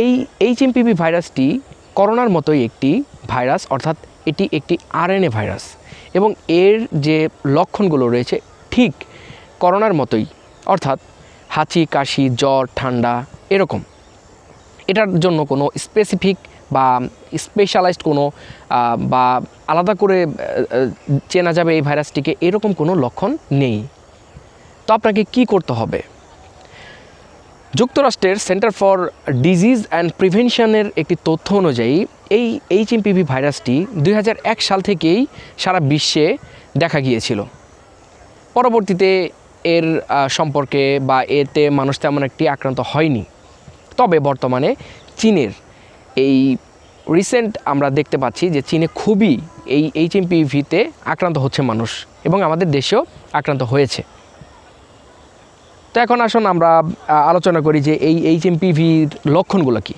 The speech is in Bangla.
এই HMPV ভাইরাসটি করোনার মতোই একটি ভাইরাস, অর্থাৎ এটি একটি RNA ভাইরাস এবং এর যে লক্ষণগুলো রয়েছে ঠিক করোনার মতোই, অর্থাৎ হাঁচি, কাশি, জ্বর, ঠান্ডা এরকম। এটার জন্য কোনো স্পেসিফিক বা স্পেশালাইজড কোনো বা আলাদা করে চেনা যাবে এই ভাইরাসটিকে এরকম কোনো লক্ষণ নেই। তো আপনাকে কি করতে হবে? যুক্তরাষ্ট্রের সেন্টার ফর ডিজিজ অ্যান্ড প্রিভেনশনের একটি তথ্য অনুযায়ী এই HMPV ভাইরাসটি 2001 সাল থেকেই সারা বিশ্বে দেখা গিয়েছিল। পরবর্তীতে এর সম্পর্কে বা এতে মানুষ তেমন একটি আক্রান্ত হয়নি। তবে বর্তমানে চীনের এই রিসেন্ট আমরা দেখতে পাচ্ছি যে চীনে খুবই এই HMPVতে আক্রান্ত হচ্ছে মানুষ এবং আমাদের দেশেও আক্রান্ত হয়েছে। তো এখন আসুন আমরা আলোচনা করি যে এই HMPVর লক্ষণগুলো কী।